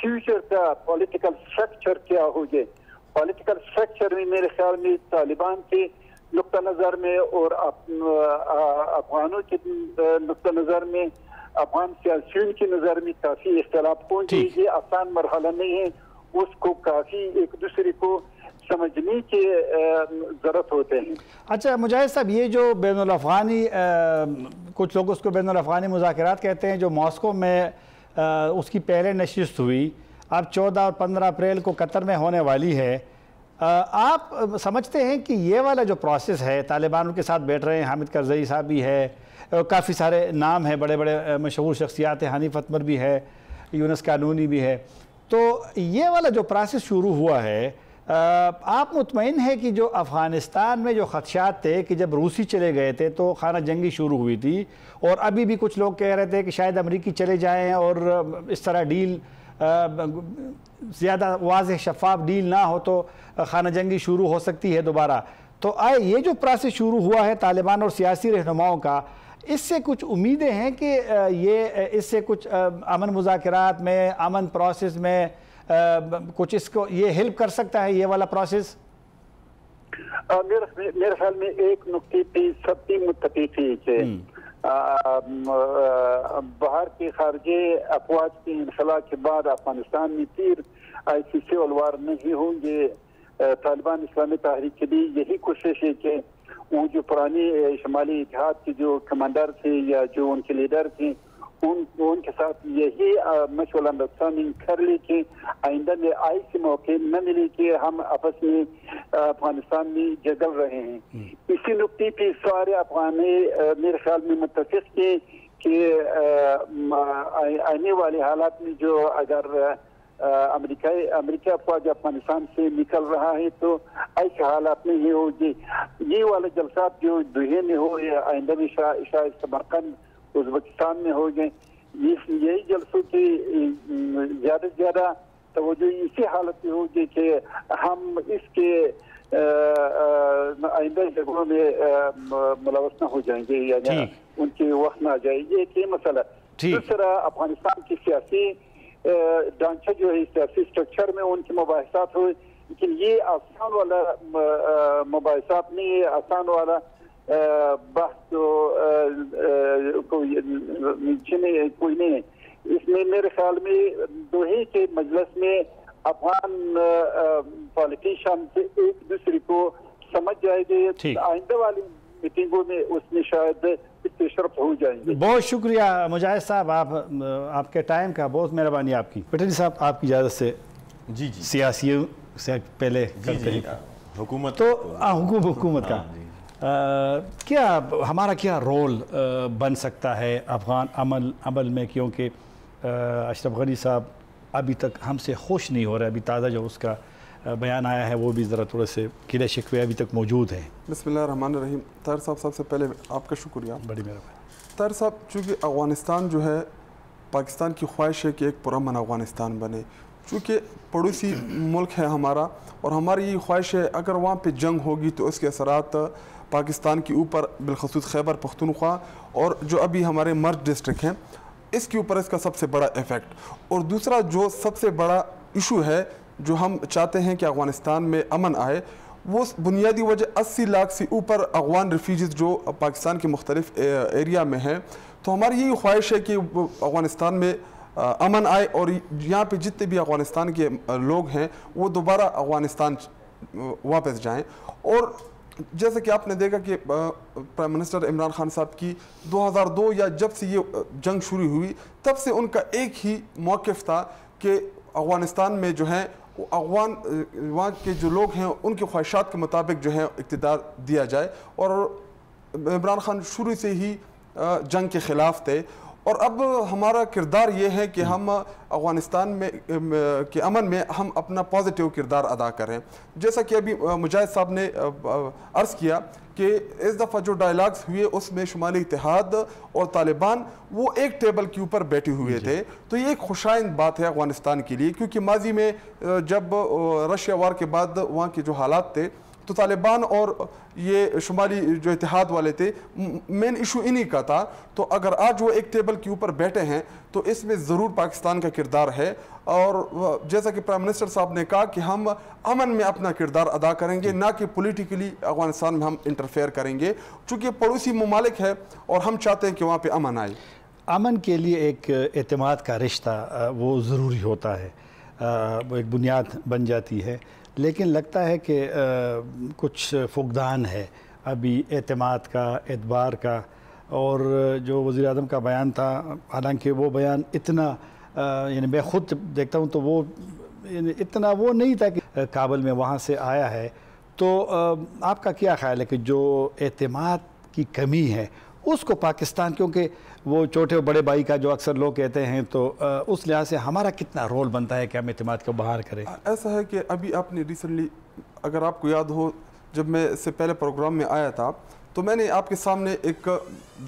Future کا political structure کیا ہو جائے. پولیٹیکل سٹرکچر میں میرے خیال میں طالبان کے نقطہ نظر میں اور افغانوں کے نقطہ نظر میں افغان سیاسیوں کی نظر میں کافی اختلاف ہوں. یہ آسان مرحلہ نہیں ہے, اس کو کافی ایک دوسرے کو سمجھنے کی ضرورت ہوتے ہیں. اچھا مجاہد صاحب, یہ جو بین الافغانی کچھ لوگ اس کو بین الافغانی مذاکرات کہتے ہیں, جو ماسکو میں اس کی پہلے نشست ہوئی, اب 14 اور 15 اپریل کو قطر میں ہونے والی ہے, آپ سمجھتے ہیں کہ یہ والا جو پروسیس ہے, طالبان کے ساتھ بیٹھ رہے ہیں, حامد کرزئی صاحب بھی ہے, کافی سارے نام ہیں, بڑے بڑے مشہور شخصیات ہیں, حنیف اتمر بھی ہے, یونس قانونی بھی ہے, تو یہ والا جو پروسیس شروع ہوا ہے, آپ مطمئن ہے کہ جو افغانستان میں جو خدشات تھے کہ جب روسی چلے گئے تھے تو خانہ جنگی شروع ہوئی تھی, اور ابھی بھی کچھ لوگ کہہ رہے تھے کہ شاید امریکی چلے جائیں اور اس طرح ڈیل زیادہ واضح شفاف ڈیل نہ ہو تو خانہ جنگی شروع ہو سکتی ہے دوبارہ, تو یہ جو پروسیس شروع ہوا ہے طالبان اور سیاسی رہنماؤں کا, اس سے کچھ امیدیں ہیں کہ یہ اس سے کچھ امن مذاکرات میں, امن پروسیس میں کچھ اس کو یہ ہیلپ کر سکتا ہے یہ والا پروسیس؟ میرے خیال میں ایک نقطے پہ سب بھی متفق ہے کہ باہر کی خارجی افواج کے انخلاء کے بعد افغانستان میں پھر ایسی سیول وار نہیں ہوں گے. طالبان اسلامی تحریک کی بھی یہی کوشش ہے کہ وہ جو پرانی شمالی اتحاد کے جو کمانڈر تھے یا جو ان کے لیڈر تھے ان کے ساتھ یہی مشورہ انڈرسٹینڈنگ کر لی کہ آئندہ میں ایسے موقع نہ ملے کہ ہم آپس میں افغانستان میں جگل رہے ہیں. اسی نقطے پہ سارے افغان میرے خیال میں متفق تھے کہ آنے والے حالات میں جو اگر امریکہ افواج افغانستان سے نکل رہا ہے تو ایسے حالات نہیں ہوگی. یہ والے جلسات جو دوحے میں ہو یا آئندہ میں شاید سمرقند ازبکستان میں ہو گئے, یہی جلسوں کی زیادہ سے زیادہ توجہ اسی حالت میں ہوگی کہ ہم اس کے آئندہ جگہوں میں ملوث نہ ہو جائیں گے یا ان کے وقت نہ آ جائے. یہ ایک ہی مسئلہ. دوسرا افغانستان کی سیاسی ڈھانچہ جو ہے, سیاسی اسٹرکچر میں ان کے مباحثات ہوئے, لیکن یہ آسان والا مباحثات نہیں ہے, آسان والا بحث کوئی نہیں ہے. اس میں میرے خیال میں دوحے کے مجلس میں افغان پالیٹیشین سے ایک دوسرے کو سمجھ جائے گے, آئندہ والی میٹنگوں میں اس میں شاید پیشرفت ہو جائیں گے. بہت شکریہ مجاہد صاحب, آپ کے ٹائم کا بہت مہربانی آپ کی. پٹیل صاحب آپ کی اجازت سے جی سیاسیوں سے پہلے حکومت تو حکومت کا کیا ہمارا کیا رول بن سکتا ہے افغان عمل میں, کیونکہ اشرف غنی صاحب ابھی تک ہم سے خوش نہیں ہو رہے. ابھی تازہ جو اس کا بیان آیا ہے وہ بھی ذرا تھوڑے سے گلے شکوے ابھی تک موجود ہیں. بسم اللہ الرحمن الرحیم. طاہر صاحب سب سے پہلے آپ کا شکریہ. بڑی مہربانی. طاہر صاحب, چونکہ افغانستان جو ہے پاکستان کی خواہش ہے کہ ایک پرامن افغانستان بنے, چونکہ پڑوسی ملک ہے ہمارا, اور ہماری یہ خواہش ہے اگر وہاں پہ جنگ ہوگی تو اس کے اثرات پاکستان کے اوپر بالخصوص خیبر پختونخوا اور جو ابھی ہمارے مرج ڈسٹرکٹ ہیں اس کے اوپر اس کا سب سے بڑا ایفیکٹ. اور دوسرا جو سب سے بڑا ایشو ہے جو ہم چاہتے ہیں کہ افغانستان میں امن آئے, وہ بنیادی وجہ 80 لاکھ سے اوپر افغان ریفیوجیز جو پاکستان کے مختلف ایریا میں ہیں. تو ہماری یہی خواہش ہے کہ افغانستان میں امن آئے اور یہاں پہ جتنے بھی افغانستان کے لوگ ہیں وہ دوبارہ افغانستان واپس جائیں. اور جیسے کہ آپ نے دیکھا کہ پرائم منسٹر عمران خان صاحب کی 2002 یا جب سے یہ جنگ شروع ہوئی تب سے ان کا ایک ہی موقف تھا کہ افغانستان میں جو ہیں افغان وہاں کے جو لوگ ہیں ان کے خواہشات کے مطابق جو ہے اقتدار دیا جائے. اور عمران خان شروع سے ہی جنگ کے خلاف تھے. اور اب ہمارا کردار یہ ہے کہ ہم افغانستان میں کے امن میں ہم اپنا پازیٹیو کردار ادا کریں. جیسا کہ ابھی مجاہد صاحب نے عرض کیا کہ اس دفعہ جو ڈائلاگز ہوئے اس میں شمالی اتحاد اور طالبان وہ ایک ٹیبل کے اوپر بیٹھے ہوئے تھے. تو یہ ایک خوشائند بات ہے افغانستان کے لیے, کیونکہ ماضی میں جب رشیا وار کے بعد وہاں کے جو حالات تھے تو طالبان اور یہ شمالی جو اتحاد والے تھے مین ایشو انہی کا تھا. تو اگر آج وہ ایک ٹیبل کے اوپر بیٹھے ہیں تو اس میں ضرور پاکستان کا کردار ہے, اور جیسا کہ پرائم منسٹر صاحب نے کہا کہ ہم امن میں اپنا کردار ادا کریں گے, نہ کہ پولیٹیکلی افغانستان میں ہم انٹرفیئر کریں گے, چونکہ پڑوسی ممالک ہے اور ہم چاہتے ہیں کہ وہاں پہ امن آئے. امن کے لیے ایک اعتماد کا رشتہ وہ ضروری ہوتا ہے, وہ ایک بنیاد بن جاتی ہے, لیکن لگتا ہے کہ کچھ فقدان ہے ابھی اعتماد کا, اعتبار کا. اور جو وزیر اعظم کا بیان تھا, حالانکہ وہ بیان اتنا یعنی میں خود دیکھتا ہوں تو وہ اتنا وہ نہیں تھا کہ کابل میں وہاں سے آیا ہے. تو آپ کا کیا خیال ہے کہ جو اعتماد کی کمی ہے اس کو پاکستان, کیونکہ وہ چھوٹے و بڑے بھائی کا جو اکثر لوگ کہتے ہیں, تو اس لحاظ سے ہمارا کتنا رول بنتا ہے کہ ہم اعتماد کو بحال کریں؟ ایسا ہے کہ ابھی آپ نے ریسنٹلی, اگر آپ کو یاد ہو, جب میں اس سے پہلے پروگرام میں آیا تھا تو میں نے آپ کے سامنے ایک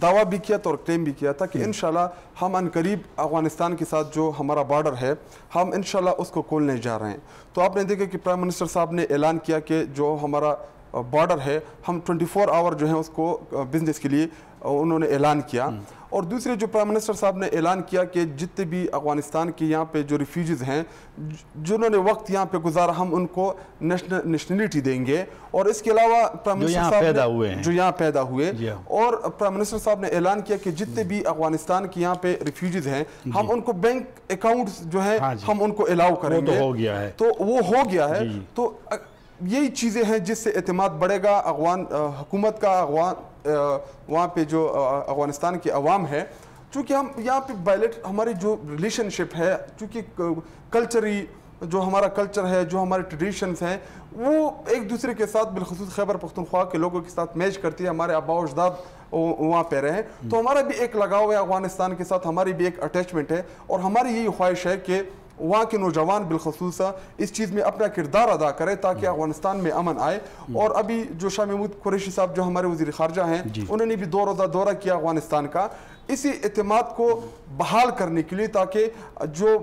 دعویٰ بھی کیا تھا اور کلیم بھی کیا تھا کہ انشاءاللہ ہم عنقریب افغانستان کے ساتھ جو ہمارا بارڈر ہے ہم انشاءاللہ اس کو کھولنے جا رہے ہیں. تو آپ نے دیکھا کہ پرائم منسٹر صاحب نے اعلان کیا کہ جو ہمارا بارڈر ہے ہم 24 آور جو ہیں اس کو بزنس کے لیے انہوں نے اعلان کیا. اور دوسرے جو پرائم منسٹر صاحب نے اعلان کیا کہ جتنے بھی افغانستان کے یہاں پہ جو ریفیوجیز ہیں جنہوں نے وقت یہاں پہ گزارا ہم ان کو نیشنلٹی دیں گے. اور اس کے علاوہ پرائم منسٹر صاحب نے جو یہاں پیدا ہوئے, اور پرائم منسٹر صاحب نے اعلان کیا کہ جتنے بھی افغانستان کے یہاں پہ ریفیوجیز ہیں ہم ان کو بینک اکاؤنٹس جو ہیں ہم ان کو الاؤ کریں گے. تو وہ ہو گیا ہے. تو یہی چیزیں ہیں جس سے اعتماد بڑھے گا افغان حکومت کا, وہاں پہ جو افغانستان کی عوام ہے. چونکہ ہم یہاں پہ ہماری جو ریلیشن شپ ہے, چونکہ کلچری جو ہمارا کلچر ہے, جو ہمارے ٹریڈیشنز ہیں, وہ ایک دوسرے کے ساتھ بالخصوص خیبر پختونخوا کے لوگوں کے ساتھ میچ کرتی ہے. ہمارے آباء و اجداد وہاں پہ رہے ہیں, تو ہمارا بھی ایک لگاؤ ہے افغانستان کے ساتھ, ہماری بھی ایک اٹیچمنٹ ہے, اور ہماری یہی خواہش ہے کہ وہاں کے نوجوان بالخصوص اس چیز میں اپنا کردار ادا کرے تاکہ افغانستان میں امن آئے. اور ابھی جو شاہ محمود قریشی صاحب جو ہمارے وزیر خارجہ ہیں انہوں نے بھی 2 روزہ دورہ کیا افغانستان کا, اسی اعتماد کو بحال کرنے کے لیے, تاکہ جو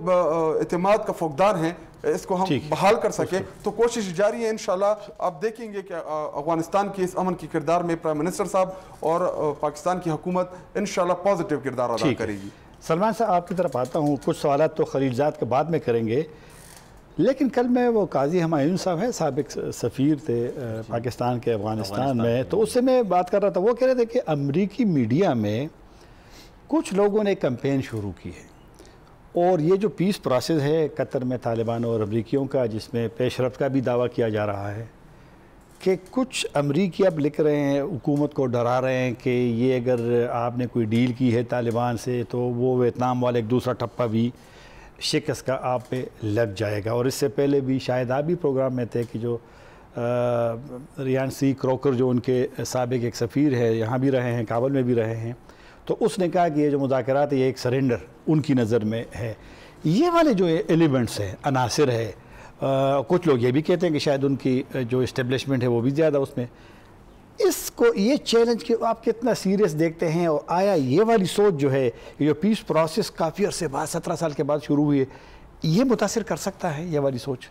اعتماد کا فقدان ہے اس کو ہم بحال کر سکیں. تو کوشش جاری ہے انشاءاللہ. آپ دیکھیں گے کہ افغانستان کے اس امن کی کردار میں پرائم منسٹر صاحب اور پاکستان کی حکومت انشاءاللہ پازیٹیو کردار ادا کرے گی. سلمان صاحب آپ کی طرف آتا ہوں, کچھ سوالات تو خلیلزاد کے بعد میں کریں گے, لیکن کل میں وہ قاضی ہمایون صاحب ہیں, سابق سفیر تھے پاکستان کے افغانستان میں, تو اس سے میں بات کر رہا تھا. وہ کہہ رہے تھے کہ امریکی میڈیا میں کچھ لوگوں نے کمپین شروع کی ہے, اور یہ جو پیس پروسیس ہے قطر میں طالبان اور امریکیوں کا, جس میں پیش رفت کا بھی دعویٰ کیا جا رہا ہے, کہ کچھ امریکی اب لکھ رہے ہیں, حکومت کو ڈرا رہے ہیں کہ یہ اگر آپ نے کوئی ڈیل کی ہے طالبان سے تو وہ ویتنام والے ایک دوسرا ٹپا بھی شکست کا آپ پہ لگ جائے گا. اور اس سے پہلے بھی شاید آپ بھی پروگرام میں تھے کہ جو ریان سی کروکر جو ان کے سابق ایک سفیر ہے, یہاں بھی رہے ہیں, کابل میں بھی رہے ہیں, تو اس نے کہا کہ یہ جو مذاکرات ہے یہ ایک سرنڈر ان کی نظر میں ہے. یہ والے جو ایلیمنٹس ہیں, عناصر ہے, کچھ لوگ یہ بھی کہتے ہیں کہ شاید ان کی جو اسٹیبلشمنٹ ہے وہ بھی زیادہ اس میں, اس کو یہ چیلنج کہ آپ کتنا سیریس دیکھتے ہیں, اور آیا یہ والی سوچ جو ہے یہ جو پیس پروسیس کافی عرصے بعد 17 سال کے بعد شروع ہوئی ہے, یہ متاثر کر سکتا ہے یہ والی سوچ؟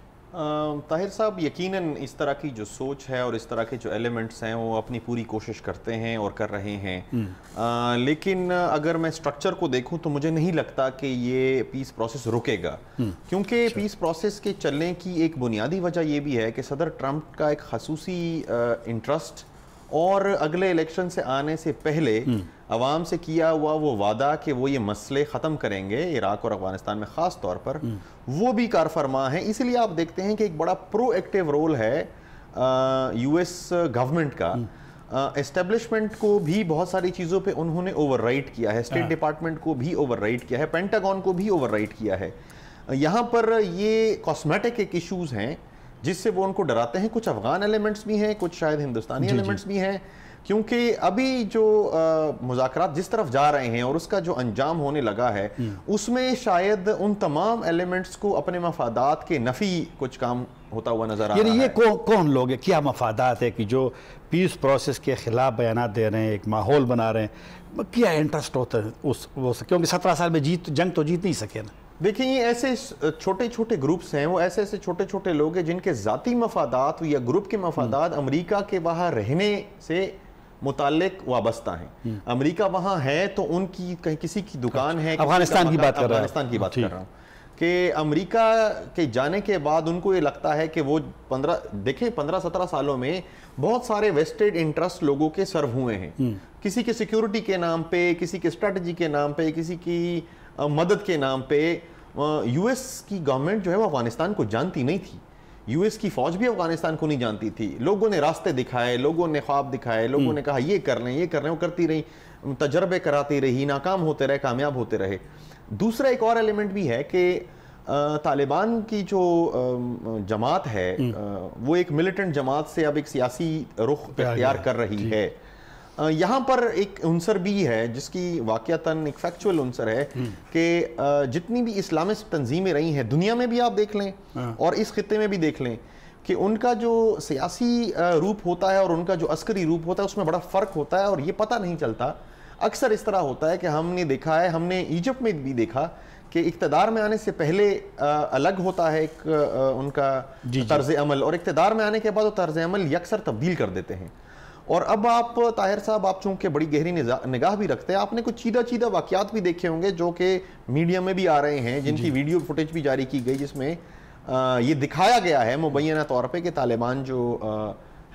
طاہر صاحب یقیناً اس طرح کی جو سوچ ہے اور اس طرح کے جو ایلیمنٹس ہیں وہ اپنی پوری کوشش کرتے ہیں اور کر رہے ہیں, لیکن اگر میں سٹرکچر کو دیکھوں تو مجھے نہیں لگتا کہ یہ پیس پروسیس رکے گا, کیونکہ پیس پروسیس کے چلنے کی ایک بنیادی وجہ یہ بھی ہے کہ صدر ٹرمپ کا ایک خصوصی انٹرسٹ اور اگلے الیکشن سے آنے سے پہلے عوام سے کیا ہوا وہ وعدہ کہ وہ یہ مسئلے ختم کریں گے عراق اور افغانستان میں خاص طور پر, وہ بھی کار فرما ہیں. اس لیے آپ دیکھتے ہیں کہ ایک بڑا پرو ایکٹیو رول ہے یو ایس گورنمنٹ کا. اسٹیبلشمنٹ کو بھی بہت ساری چیزوں پہ انہوں نے اوور رائٹ کیا ہے, اسٹیٹ ڈپارٹمنٹ کو بھی اوور رائٹ کیا ہے, پینٹاگون کو بھی اوور رائٹ کیا ہے. یہاں پر یہ کاسمیٹک ایک ایشوز ہیں جس سے وہ ان کو ڈراتے ہیں. کچھ افغان ایلیمنٹس بھی ہیں, کچھ شاید ہندوستانی ایلیمنٹس بھی ہیں, کیونکہ ابھی جو مذاکرات جس طرف جا رہے ہیں اور اس کا جو انجام ہونے لگا ہے اس میں شاید ان تمام ایلیمنٹس کو اپنے مفادات کے نفی کچھ کام ہوتا ہوا نظر آ رہا ہے. یعنی یہ کون لوگ ہیں, کیا مفادات ہے کہ جو پیس پروسیس کے خلاف بیانات دے رہے ہیں, ایک ماحول بنا رہے ہیں, کیا انٹرسٹ ہوتا ہے اس وہ, کیونکہ 17 سال میں جنگ تو جیت نہیں سکے نا. دیکھیں یہ ایسے چھوٹے چھوٹے گروپس ہیں، وہ ایسے چھوٹے چھوٹے لوگ ہیں جن کے ذاتی مفادات یا گروپ کے مفادات امریکہ کے باہر رہنے سے متعلق وابستہ ہیں. امریکہ وہاں ہے تو ان کی کہیں کسی کی دکان ہے، افغانستان کی بات کر رہا ہوں کہ امریکہ کے جانے کے بعد ان کو یہ لگتا ہے کہ وہ 15-17 سالوں میں بہت سارے ویسٹڈ انٹرسٹ لوگوں کے سرو ہوئے ہیں، کسی کے سیکیورٹی کے نام پہ، کسی کے اسٹریٹجی کے نام پہ، کسی کی مدد کے نام پہ. یو ایس کی گورنمنٹ جو ہے وہ افغانستان کو جانتی نہیں تھی، یو ایس کی فوج بھی افغانستان کو نہیں جانتی تھی. لوگوں نے راستے دکھائے، لوگوں نے خواب دکھائے، لوگوں نے کہا یہ کر لیں وہ کرتی رہی، تجربے کراتی رہی، ناکام ہوتے رہے، کامیاب ہوتے رہے. دوسرا ایک اور ایلیمنٹ بھی ہے کہ طالبان کی جو جماعت ہے وہ ایک ملیٹنٹ جماعت سے اب ایک سیاسی رخ اختیار کر رہی ہے. یہاں پر ایک عنصر بھی ہے جس کی واقعتاً ایک فیکچول عنصر ہے کہ جتنی بھی اسلامسٹ تنظیمیں رہی ہیں دنیا میں بھی آپ دیکھ لیں اور اس خطے میں بھی دیکھ لیں کہ ان کا جو سیاسی روپ ہوتا ہے اور ان کا جو عسکری روپ ہوتا ہے اس میں بڑا فرق ہوتا ہے، اور یہ پتہ نہیں چلتا. اکثر اس طرح ہوتا ہے کہ ہم نے دیکھا ہے، ہم نے ایجپٹ میں بھی دیکھا کہ اقتدار میں آنے سے پہلے الگ ہوتا ہے ایک ان کا طرز عمل، اور اقتدار میں آنے کے بعد وہ طرز عمل یکسر تبدیل کر دیتے ہیں. اور اب آپ طاہر صاحب، آپ چونکہ بڑی گہری نگاہ بھی رکھتے ہیں، آپ نے کچھ چیدہ واقعات بھی دیکھے ہوں گے جو کہ میڈیا میں بھی آ رہے ہیں، جن کی ویڈیو فوٹیج بھی جاری کی گئی، جس میں یہ دکھایا گیا ہے مبینہ طور پہ کہ طالبان جو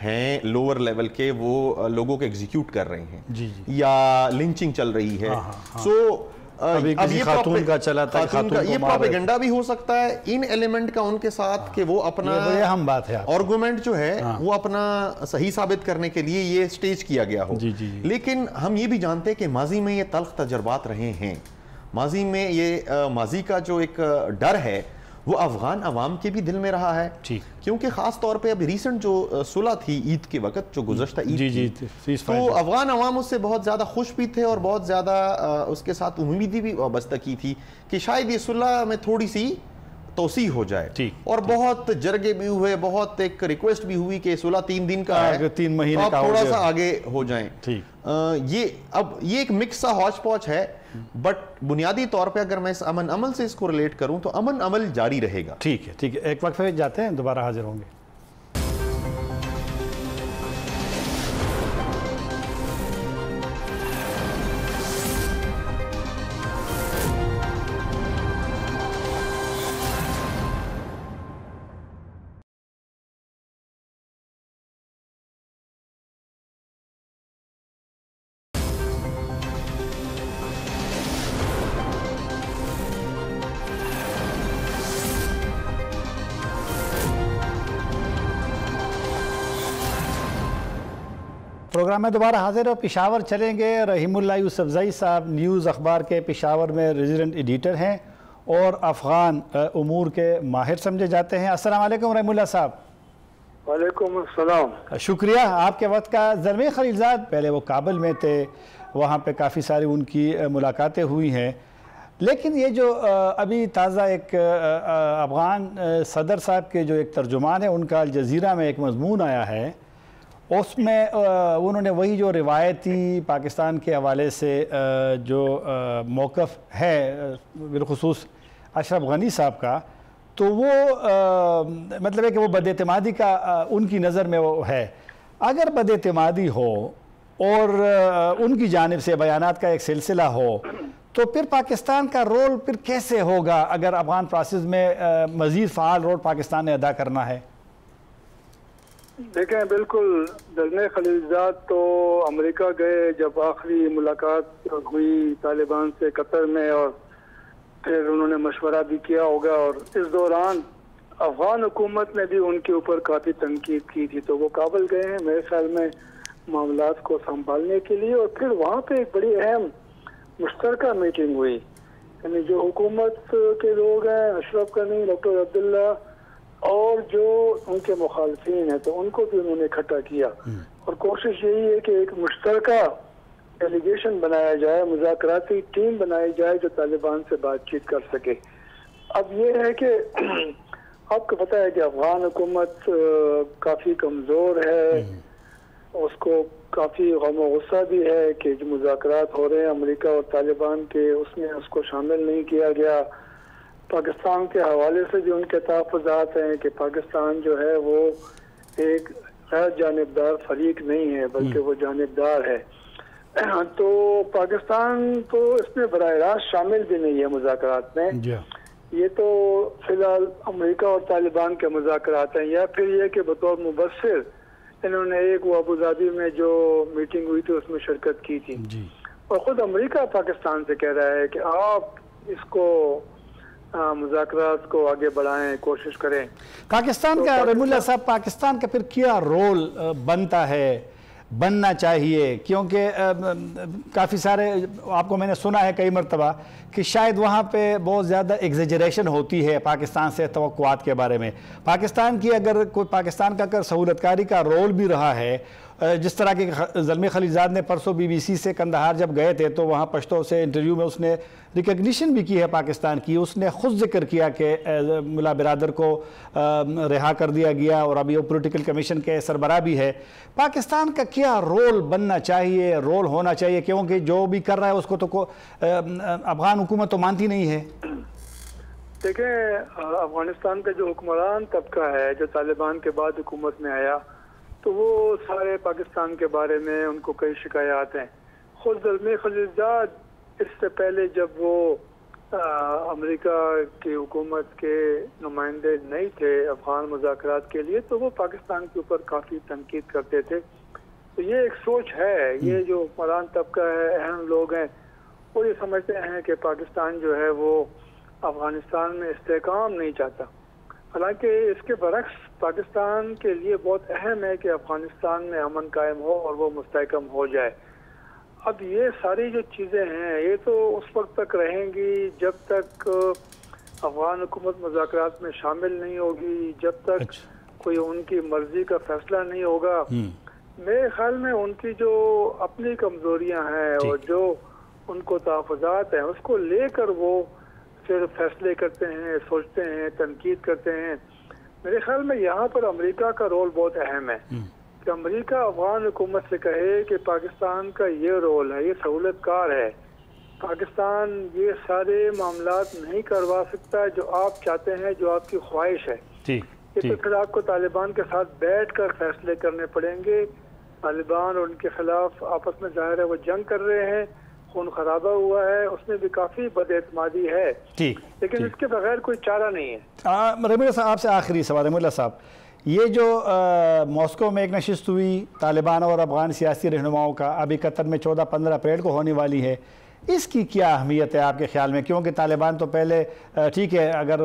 ہیں لوور لیول کے وہ لوگوں کو ایگزیکیوٹ کر رہے ہیں یا لنچنگ چل رہی ہے. اب یہ خاتون کا چلا تھا، یہ پروپیگنڈا بھی ہو سکتا ہے ان ایلیمنٹ کا ان کے ساتھ کہ وہ اپنا آرگومنٹ جو ہے وہ اپنا صحیح ثابت کرنے کے لیے یہ سٹیج کیا گیا ہو. لیکن ہم یہ بھی جانتے ہیں کہ ماضی میں یہ تلخ تجربات رہے ہیں، ماضی میں یہ ماضی کا جو ایک ڈر ہے وہ افغان عوام کے بھی دل میں رہا ہے، کیونکہ خاص طور پہ ابھی ریسنٹ جو صلح تھی عید کے وقت، جو گزشتہ عید تھی، تو افغان عوام اس سے بہت زیادہ خوش بھی تھے اور بہت زیادہ اس کے ساتھ امیدی بھی وابستہ کی تھی کہ شاید یہ صلح میں تھوڑی سی توسیع ہو جائے. اور بہت جرگے بھی ہوئے، بہت ایک ریکویسٹ بھی ہوئی کہ صلح 3 دن کا ہے، 3 مہینے آپ تھوڑا سا آگے ہو جائیں. اب یہ ایک مکس سا ہاچ پوچ ہے، بٹ بنیادی طور پہ اگر میں اس امن عمل سے اس کو ریلیٹ کروں تو امن عمل جاری رہے گا. ٹھیک ہے، ایک وقت پہ جاتے ہیں، دوبارہ حاضر ہوں گے. پروگرام میں دوبارہ حاضر ہو. پشاور چلیں گے. رحیم اللہ یوسفزئی صاحب نیوز اخبار کے پشاور میں ریزیڈنٹ ایڈیٹر ہیں اور افغان امور کے ماہر سمجھے جاتے ہیں. السلام علیکم رحیم اللہ صاحب. وعلیکم السلام. شکریہ آپ کے وقت کا. زلمی خلیلزاد پہلے وہ کابل میں تھے، وہاں پہ کافی ساری ان کی ملاقاتیں ہوئی ہیں، لیکن یہ جو ابھی تازہ ایک افغان صدر صاحب کے جو ایک ترجمان ہے ان کا الجزیرہ میں ایک مضمون آیا ہے، اس میں انہوں نے وہی جو روایتی پاکستان کے حوالے سے جو موقف ہے بالخصوص اشرف غنی صاحب کا، تو وہ مطلب ہے کہ وہ بد اعتمادی کا ان کی نظر میں وہ ہے. اگر بد اعتمادی ہو اور ان کی جانب سے بیانات کا ایک سلسلہ ہو تو پھر پاکستان کا رول پھر کیسے ہوگا اگر افغان پروسیس میں مزید فعال رول پاکستان نے ادا کرنا ہے؟ دیکھیں بالکل زلمی خلیلزاد تو امریکہ گئے جب آخری ملاقات ہوئی طالبان سے قطر میں، اور پھر انہوں نے مشورہ بھی کیا ہوگا، اور اس دوران افغان حکومت نے بھی ان کے اوپر کافی تنقید کی تھی، تو وہ کابل گئے ہیں میرے خیال میں معاملات کو سنبھالنے کے لیے. اور پھر وہاں پہ ایک بڑی اہم مشترکہ میٹنگ ہوئی، یعنی جو حکومت کے لوگ ہیں اشرف غنی، ڈاکٹر عبداللہ اور جو ان کے مخالفین ہیں، تو ان کو بھی انہوں نے اکٹھا کیا، اور کوشش یہی ہے کہ ایک مشترکہ ڈیلیگیشن بنایا جائے، مذاکراتی ٹیم بنائی جائے جو طالبان سے بات چیت کر سکے. اب یہ ہے کہ آپ کو پتہ ہے کہ افغان حکومت کافی کمزور ہے، اس کو کافی غم و غصہ بھی ہے کہ جو مذاکرات ہو رہے ہیں امریکہ اور طالبان کے، اس میں اس کو شامل نہیں کیا گیا. پاکستان کے حوالے سے بھی ان کے تحفظات ہیں کہ پاکستان جو ہے وہ ایک غیر جانبدار فریق نہیں ہے بلکہ وہ جانبدار ہے. تو پاکستان تو اس میں براہ راست شامل بھی نہیں ہے مذاکرات میں. یہ تو فی الحال امریکہ اور طالبان کے مذاکرات ہیں، یا پھر یہ کہ بطور مبصر انہوں نے ایک وہ ابوظہبی میں جو میٹنگ ہوئی تھی اس میں شرکت کی تھی. اور خود امریکہ پاکستان سے کہہ رہا ہے کہ آپ اس کو مذاکرات کو آگے بڑھائیں، کوشش کریں. پاکستان کا رحم اللہ صاحب، پاکستان کا پھر کیا رول بنتا ہے، بننا چاہیے؟ کیونکہ کافی سارے آپ کو میں نے سنا ہے کئی مرتبہ کہ شاید وہاں پہ بہت زیادہ ایگزیجریشن ہوتی ہے پاکستان سے توقعات کے بارے میں. پاکستان کی اگر کوئی پاکستان کا اگر سہولت کاری کا رول بھی رہا ہے، جس طرح کہ زلمی خلیلزاد نے پرسوں بی بی سی سے کندہار جب گئے تھے تو وہاں پشتو سے انٹرویو میں اس نے ریکگنیشن بھی کی ہے پاکستان کی. اس نے خود ذکر کیا کہ ملا برادر کو رہا کر دیا گیا اور ابھی وہ پولیٹیکل کمیشن کے سربراہ بھی ہے. پاکستان کا کیا رول بننا چاہیے، رول ہونا چاہیے؟ کیونکہ جو بھی کر رہا ہے اس کو تو افغان حکومت تو مانتی نہیں ہے. دیکھیں، افغانستان کا جو حکمران طبقہ ہے جو طالبان کے بعد حکومت میں آیا تو وہ سارے پاکستان کے بارے میں ان کو کئی شکایات ہیں. خود زلمی خلیلزاد اس سے پہلے جب وہ امریکہ کی حکومت کے نمائندے نہیں تھے افغان مذاکرات کے لیے تو وہ پاکستان کے اوپر کافی تنقید کرتے تھے. تو یہ ایک سوچ ہے، یہ جو حکمران طبقہ ہے، اہم لوگ ہیں، وہ یہ سمجھتے ہیں کہ پاکستان جو ہے وہ افغانستان میں استحکام نہیں چاہتا. حالانکہ اس کے برعکس پاکستان کے لیے بہت اہم ہے کہ افغانستان میں امن قائم ہو اور وہ مستحکم ہو جائے. اب یہ ساری جو چیزیں ہیں یہ تو اس وقت تک رہیں گی جب تک افغان حکومت مذاکرات میں شامل نہیں ہوگی، جب تک کوئی ان کی مرضی کا فیصلہ نہیں ہوگا. میرے خیال میں ان کی جو اپنی کمزوریاں ہیں اور جو ان کو تحفظات ہیں اس کو لے کر وہ پھر فیصلے کرتے ہیں، سوچتے ہیں، تنقید کرتے ہیں. میرے خیال میں یہاں پر امریکہ کا رول بہت اہم ہے کہ امریکہ افغان حکومت سے کہے کہ پاکستان کا یہ رول ہے، یہ سہولت کار ہے، پاکستان یہ سارے معاملات نہیں کروا سکتا جو آپ چاہتے ہیں، جو آپ کی خواہش ہے. یہ تو پھر آپ کو طالبان کے ساتھ بیٹھ کر فیصلے کرنے پڑیں گے. طالبان اور ان کے خلاف آپس میں ظاہر ہے وہ جنگ کر رہے ہیں، خون خرابہ ہوا ہے، اس میں بھی کافی بد اعتمادی ہے، لیکن اس کے بغیر کوئی چارہ نہیں ہے. رحم اللہ صاحب، آپ سے آخری سوال. رحم اللہ صاحب، یہ جو ماسکو میں ایک نشست ہوئی طالبان اور افغان سیاسی رہنماؤں کا، ابھی قطر میں 14-15 اپریل کو ہونے والی ہے، اس کی کیا اہمیت ہے آپ کے خیال میں؟ کیونکہ طالبان تو پہلے ٹھیک ہے اگر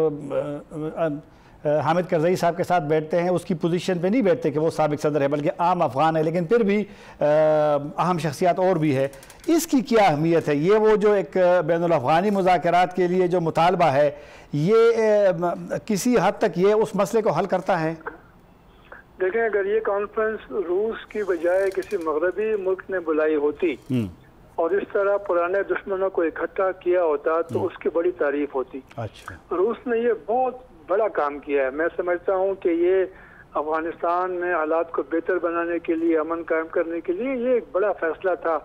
حامد کرزئی صاحب کے ساتھ بیٹھتے ہیں اس کی پوزیشن پہ نہیں بیٹھتے کہ وہ سابق صدر ہے بلکہ عام افغان ہے، لیکن پھر بھی اہم شخصیات اور بھی ہے. اس کی کیا اہمیت ہے؟ یہ وہ جو ایک بین الافغانی مذاکرات کے لیے جو مطالبہ ہے یہ کسی حد تک یہ اس مسئلے کو حل کرتا ہے؟ دیکھیں، اگر یہ کانفرنس روس کی بجائے کسی مغربی ملک نے بلائی ہوتی اور اس طرح پرانے دشمنوں کو اکٹھا کیا ہوتا تو اس کی بڑی تعریف ہوتی. روس نے یہ بہت بڑا کام کیا ہے. میں سمجھتا ہوں کہ یہ افغانستان میں حالات کو بہتر بنانے کے لیے، امن قائم کرنے کے لیے یہ ایک بڑا فیصلہ تھا.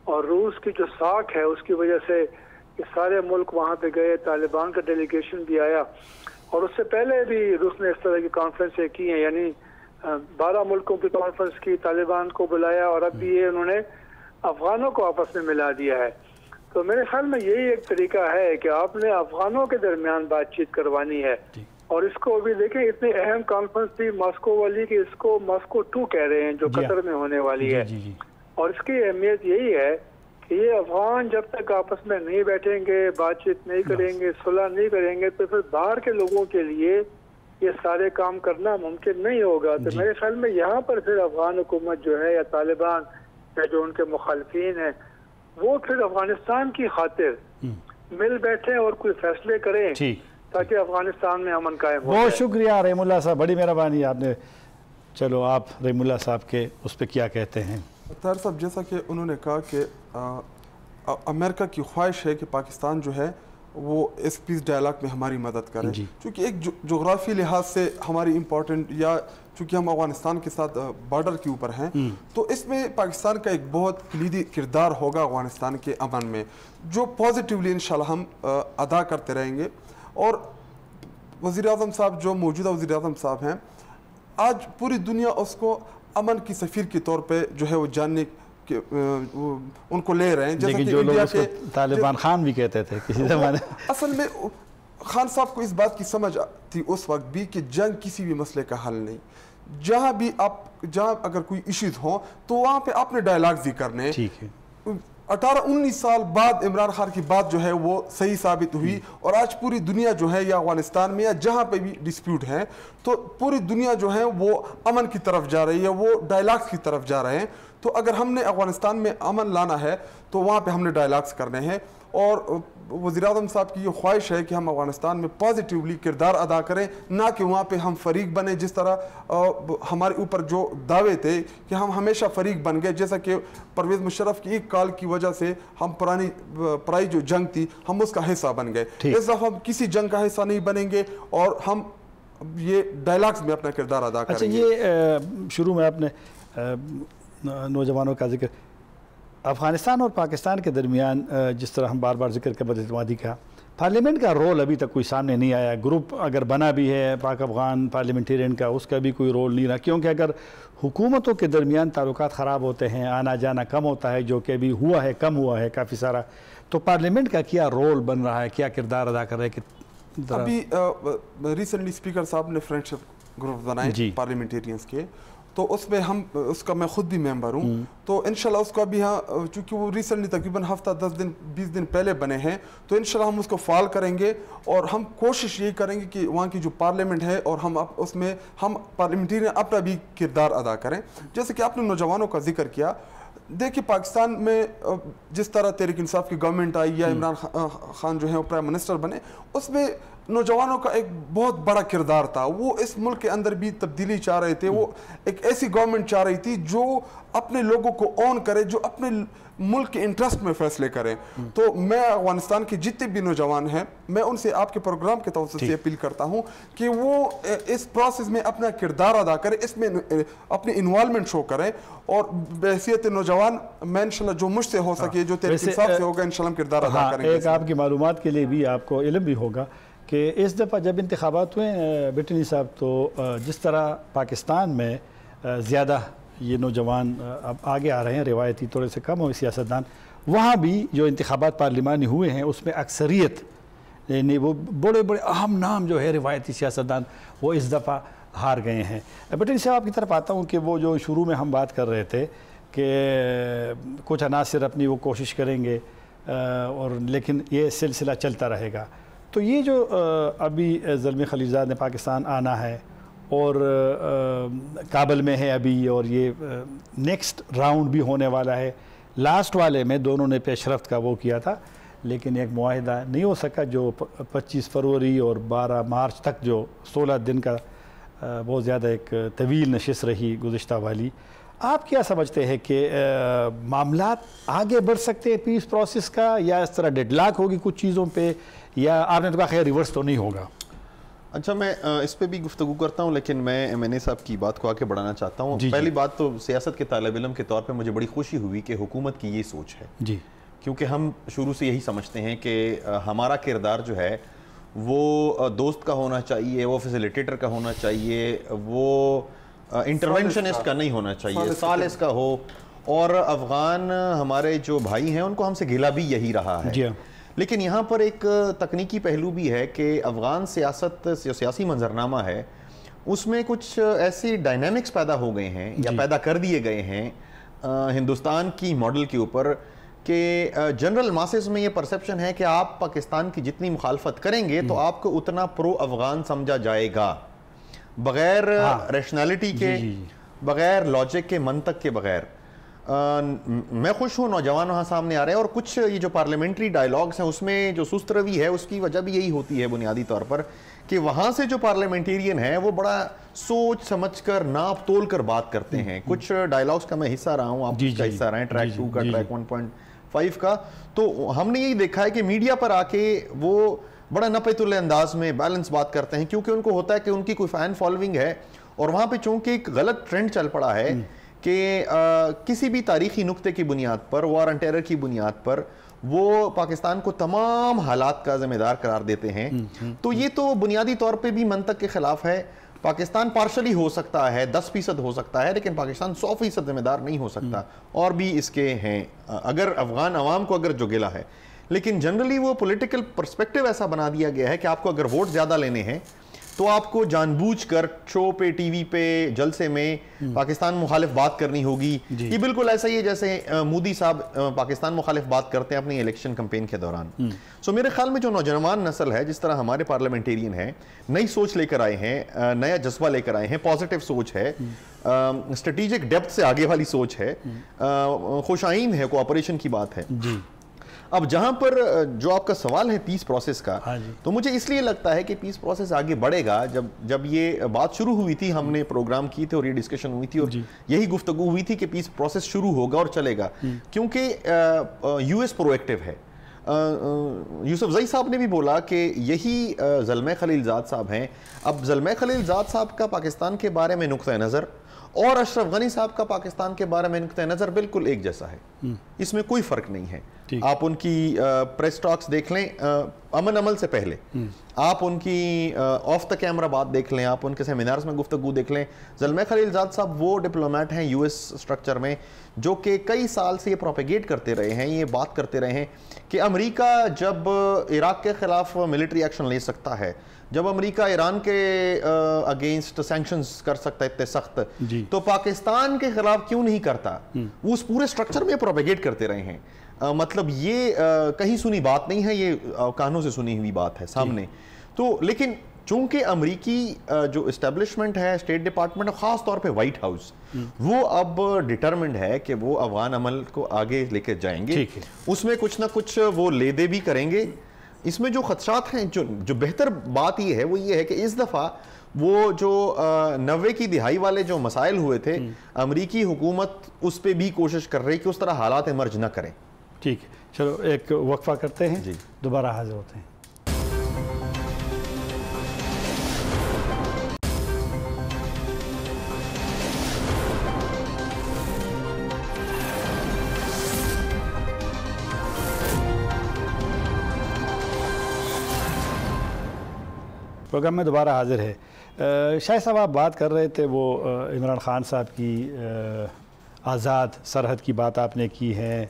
اور روس کی جو ساکھ ہے اس کی وجہ سے یہ سارے ملک وہاں پہ گئے، طالبان کا ڈیلیگیشن بھی آیا. اور اس سے پہلے بھی روس نے اس طرح کی کانفرنسیں کی ہیں، یعنی 12 ملکوں کی کانفرنس کی، طالبان کو بلایا، اور اب بھی یہ انہوں نے افغانوں کو آپس میں ملا دیا ہے. تو میرے خیال میں یہی ایک طریقہ ہے کہ آپ نے افغانوں کے درمیان بات چیت کروانی ہے. اور اس کو بھی دیکھیں، اتنی اہم کانفرنس تھی ماسکو والی کہ اس کو ماسکو 2 کہہ رہے ہیں جو قطر میں ہونے والی ہے. اور اس کی اہمیت یہی ہے کہ یہ افغان جب تک آپس میں نہیں بیٹھیں گے، بات چیت نہیں کریں گے، صلح نہیں کریں گے، تو پھر باہر کے لوگوں کے لیے یہ سارے کام کرنا ممکن نہیں ہوگا. تو میرے خیال میں یہاں پر پھر افغان حکومت جو ہے یا طالبان یا جو ان کے مخالفین ہیں وہ پھر افغانستان کی خاطر مل بیٹھیں اور کوئی فیصلے کریں تاکہ افغانستان میں امن قائم ہو. بہت شکریہ رحم اللہ صاحب، بڑی مہربانی آپ نے. چلو آپ رحم اللہ صاحب کے اس پہ کیا کہتے ہیں؟ طاہر صاحب، جیسا کہ انہوں نے کہا کہ امریکہ کی خواہش ہے کہ پاکستان جو ہے وہ اس پیس ڈائلاگ میں ہماری مدد کرے، چونکہ ایک جغرافی لحاظ سے ہماری امپورٹنٹ، یا چونکہ ہم افغانستان کے ساتھ بارڈر کے اوپر ہیں تو اس میں پاکستان کا ایک بہت کلیدی کردار ہوگا افغانستان کے امن میں، جو پازیٹیولی انشاءاللہ ہم ادا کرتے رہیں گے. اور وزیر اعظم صاحب جو موجودہ وزیر اعظم صاحب ہیں آج پوری دنیا اس کو امن کی سفیر کے طور پہ جو ہے وہ جاننے کہ ان کو لے رہے ہیں، جیسا کہ انڈیا کے طالبان خان بھی کہتے تھے کسی زمانے. اصل میں خان صاحب کو اس بات کی سمجھ تھی اس وقت بھی کہ جنگ کسی بھی مسئلے کا حل نہیں. جہاں اگر کوئی ایشوز ہوں تو وہاں پہ آپ نے ڈائلاگز ہی کرنے. 18-19 سال بعد عمران خان کی بات جو ہے وہ صحیح ثابت ہوئی، اور آج پوری دنیا جو ہے یا افغانستان میں یا جہاں پہ بھی ڈسپیوٹ ہیں تو پوری دنیا جو ہے وہ امن کی طرف جا رہی ہے، وہ ڈائلاگز کی طرف جا رہے ہیں. تو اگر ہم نے افغانستان میں امن لانا ہے تو وہاں پہ ہم نے ڈائلاگز کرنے ہیں. اور وزیر اعظم صاحب کی یہ خواہش ہے کہ ہم افغانستان میں پازیٹیولی کردار ادا کریں، نہ کہ وہاں پہ ہم فریق بنیں. جس طرح ہمارے اوپر جو دعوے تھے کہ ہم ہمیشہ فریق بن گئے، جیسا کہ پرویز مشرف کی ایک کال کی وجہ سے ہم پرائی جو جنگ تھی ہم اس کا حصہ بن گئے. اس دفعہ ہم کسی جنگ کا حصہ نہیں بنیں گے اور ہم یہ ڈائلاگز میں اپنا کردار ادا کریں گے. یہ شروع میں آپ نے نوجوانوں کا ذکر افغانستان اور پاکستان کے درمیان جس طرح ہم بار بار ذکر کا بد اعتمادی کا، پارلیمنٹ کا رول ابھی تک کوئی سامنے نہیں آیا. گروپ اگر بنا بھی ہے پاک افغان پارلیمنٹیرین کا، اس کا بھی کوئی رول نہیں رہا، کیونکہ اگر حکومتوں کے درمیان تعلقات خراب ہوتے ہیں، آنا جانا کم ہوتا ہے، جو کہ ابھی ہوا ہے، کم ہوا ہے کافی سارا، تو پارلیمنٹ کا کیا رول بن رہا ہے، کیا کردار ادا کر رہے ہیں؟ ابھی ریسنٹلی اسپیکر صاحب نے فرینڈشپ گروپ بنائے پارلیمنٹیرینز کے، تو اس میں اس کا میں خود بھی ممبر ہوں. تو انشاءاللہ اس کو ابھی چونکہ وہ ریسنٹلی تقریباً ہفتہ 10-20 دن پہلے بنے ہیں، تو انشاءاللہ ہم اس کو فعال کریں گے اور ہم کوشش یہی کریں گے کہ وہاں کی جو پارلیمنٹ ہے اور ہم اس میں ہم پارلیمنٹیرین اپنا بھی کردار ادا کریں. جیسے کہ آپ نے نوجوانوں کا ذکر کیا، دیکھیں پاکستان میں جس طرح تحریک انصاف کی گورنمنٹ آئی یا عمران خان جو ہے وہ پرائم منسٹر بنے، اس میں نوجوانوں کا ایک بہت بڑا کردار تھا. وہ اس ملک کے اندر بھی تبدیلی چاہ رہے تھے، وہ ایک ایسی گورنمنٹ چاہ رہی تھی جو اپنے لوگوں کو اون کرے، جو اپنے ملک کے انٹرسٹ میں فیصلے کریں. تو میں افغانستان کے جتنے بھی نوجوان ہیں میں ان سے آپ کے پروگرام کے توسط سے اپیل کرتا ہوں کہ وہ اس پروسیس میں اپنا کردار ادا کریں، اس میں اپنی انوالومنٹ شو کریں، اور بحیثیت نوجوان میں انشاءاللہ جو مجھ سے ہو سکے، جو تحریک انصاف سے ہوگا، انشاءاللہ ہم کردار ادا کریں گے. ایک آپ کی معلومات کے لیے بھی آپ کو علم بھی ہوگا کہ اس دفعہ جب انتخابات ہوئے بٹنی صاحب، تو جس طرح پاکستان میں زیادہ یہ نوجوان اب آگے آ رہے ہیں، روایتی طور سے کم ہوئے سیاستدان، وہاں بھی جو انتخابات پارلیمانی ہوئے ہیں اس میں اکثریت یعنی وہ بڑے بڑے اہم نام جو ہے روایتی سیاستدان وہ اس دفعہ ہار گئے ہیں. بٹنی صاحب آپ کی طرف آتا ہوں کہ وہ جو شروع میں ہم بات کر رہے تھے کہ کچھ عناصر اپنی وہ کوشش کریں گے اور لیکن یہ سلسلہ چلتا رہے گا. تو یہ جو ابھی زلمی خلیلزاد نے پاکستان آنا ہے اور کابل میں ہے ابھی، اور یہ نیکسٹ راؤنڈ بھی ہونے والا ہے، لاسٹ والے میں دونوں نے پیش رفت کا وہ کیا تھا لیکن ایک معاہدہ نہیں ہو سکا، جو 25 فروری اور 12 مارچ تک جو 16 دن کا بہت زیادہ ایک طویل نشست رہی گزشتہ والی. آپ کیا سمجھتے ہیں کہ معاملات آگے بڑھ سکتے ہیں پیس پروسیس کا، یا اس طرح ڈیڈ لاک ہوگی کچھ چیزوں پہ، یا آپ نے تو کہا خیر ریورس تو نہیں ہوگا؟ اچھا، میں اس پہ بھی گفتگو کرتا ہوں لیکن میں ایم صاحب کی بات کو آگے بڑھانا چاہتا ہوں. پہلی بات تو سیاست کے طالب علم کے طور پہ مجھے بڑی خوشی ہوئی کہ حکومت کی یہ سوچ ہے، کیونکہ ہم شروع سے یہی سمجھتے ہیں کہ ہمارا کردار جو ہے وہ دوست کا ہونا چاہیے، وہ فیسیلیٹیٹر کا ہونا چاہیے، وہ انٹرونشنسٹ کا نہیں ہونا چاہیے، ثالث کا ہو. اور افغان ہمارے جو بھائی ہیں ان کو ہم سے گھلا بھی یہی رہا ہے. لیکن یہاں پر ایک تکنیکی پہلو بھی ہے کہ افغان سیاست سیاسی منظرنامہ ہے، اس میں کچھ ایسی ڈائنامکس پیدا ہو گئے ہیں یا پیدا کر دیے گئے ہیں ہندوستان کی ماڈل کے اوپر کہ جنرل ماسز میں یہ پرسیپشن ہے کہ آپ پاکستان کی جتنی مخالفت کریں گے تو آپ کو اتنا پرو افغان سمجھا جائے گا، بغیر ریشنالٹی کے، بغیر لاجک کے، منطق کے بغیر. میں خوش ہوں نوجوان وہاں سامنے آ رہے ہیں، اور کچھ یہ جو پارلیمنٹری ڈائیلاگس ہیں اس میں جو سست روی ہے اس کی وجہ بھی یہی ہوتی ہے بنیادی طور پر کہ وہاں سے جو پارلیمنٹیرین ہیں وہ بڑا سوچ سمجھ کر ناپ تول کر بات کرتے ہیں. کچھ ڈائیلاگس کا میں حصہ رہا ہوں، آپ کا حصہ رہے ہیں، ٹریک 2 کا، ٹریک 1.5 کا. تو ہم نے یہی دیکھا ہے کہ میڈیا پر آ کے وہ بڑا نپے تلے انداز میں بیلنس بات کرتے ہیں، کیونکہ ان کو ہوتا ہے کہ ان کی کوئی فین فالوئنگ ہے. اور وہاں پہ چونکہ ایک غلط ٹرینڈ چل پڑا ہے کہ کسی بھی تاریخی نقطے کی بنیاد پر، وار اینڈ ٹیرر کی بنیاد پر وہ پاکستان کو تمام حالات کا ذمہ دار قرار دیتے ہیں، تو یہ تو بنیادی طور پہ بھی منطق کے خلاف ہے۔ پاکستان پارشلی ہو سکتا ہے، 10% ہو سکتا ہے، لیکن پاکستان 100% ذمہ دار نہیں ہو سکتا، اور بھی اس کے ہیں اگر افغان عوام کو اگر جو گلا ہے، لیکن جنرلی وہ پولیٹیکل پرسپیکٹیو ایسا بنا دیا گیا ہے کہ آپ کو اگر ووٹ زیادہ لینے ہیں تو آپ کو جان بوجھ کر شو پہ، ٹی وی پہ، جلسے میں پاکستان مخالف بات کرنی ہوگی۔ یہ بالکل ایسا ہی ہے جیسے مودی صاحب پاکستان مخالف بات کرتے ہیں اپنی الیکشن کمپین کے دوران۔ سو میرے خیال میں جو نوجوان نسل ہے، جس طرح ہمارے پارلیمنٹیرین ہیں، نئی سوچ لے کر آئے ہیں، نیا جذبہ لے کر آئے ہیں، پازیٹیو سوچ ہے، اسٹریٹجک ڈیپتھ سے آگے والی سوچ ہے، خوش آئین ہے، کوآپریشن کی بات ہے۔ اب جہاں پر جو آپ کا سوال ہے پیس پروسیس کا، تو مجھے اس لیے لگتا ہے کہ پیس پروسیس آگے بڑھے گا جب یہ بات شروع ہوئی تھی، ہم نے پروگرام کی تھے اور یہ ڈسکشن ہوئی تھی اور یہی گفتگو ہوئی تھی کہ پیس پروسیس شروع ہوگا اور چلے گا، کیونکہ یو ایس پرو ایکٹیو ہے۔ یوسف زئی صاحب نے بھی بولا کہ یہی زلمہ خلیلزاد صاحب ہیں۔ اب زلمہ خلیلزاد صاحب کا پاکستان کے بارے میں نقطہ نظر اور اشرف غنی صاحب کا پاکستان کے بارے میں نقطہ نظر بالکل ایک جیسا ہے، اس میں کوئی فرق نہیں ہے۔ آپ ان کی پریس ٹاکس دیکھ لیں امن عمل سے پہلے، آپ ان کی آف دا کیمرہ بات دیکھ لیں، آپ ان کے سیمینارز میں گفتگو دیکھ لیں۔ زلمہ خلیلزاد صاحب وہ ڈپلومیٹ ہیں یو ایس اسٹرکچر میں جو کہ کئی سال سے یہ پروپیگیٹ کرتے رہے ہیں، یہ بات کرتے رہے ہیں کہ امریکہ جب عراق کے خلاف ملٹری ایکشن لے سکتا ہے، جب امریکہ ایران کے اگینسٹ سینکشنز کر سکتا ہے اتنے سخت، تو پاکستان کے خلاف کیوں نہیں کرتا؟ وہ اس پورے اسٹرکچر میں پروپیگیٹ کرتے رہے ہیں۔ مطلب یہ کہیں سنی بات نہیں ہے، یہ کانوں سے سنی ہوئی بات ہے سامنے۔ تو لیکن چونکہ امریکی جو اسٹیبلشمنٹ ہے، اسٹیٹ ڈپارٹمنٹ، خاص طور پہ وائٹ ہاؤس، وہ اب ڈٹرمنڈ ہے کہ وہ افغان عمل کو آگے لے کے جائیں گے، اس میں کچھ نہ کچھ وہ لے دے بھی کریں گے۔ اس میں جو خدشات ہیں، جو بہتر بات یہ ہے وہ یہ ہے کہ اس دفعہ وہ جو 90 کی دہائی والے جو مسائل ہوئے تھے، امریکی حکومت اس پہ بھی کوشش کر رہی کہ اس طرح حالات ایمرج نہ کریں۔ ٹھیک ہے، چلو ایک وقفہ کرتے ہیں، دوبارہ حاضر ہوتے ہیں۔ پروگرام میں دوبارہ حاضر ہے۔ شاہد صاحب آپ بات کر رہے تھے وہ عمران خان صاحب کی آزاد سرحد کی بات آپ نے کی ہے،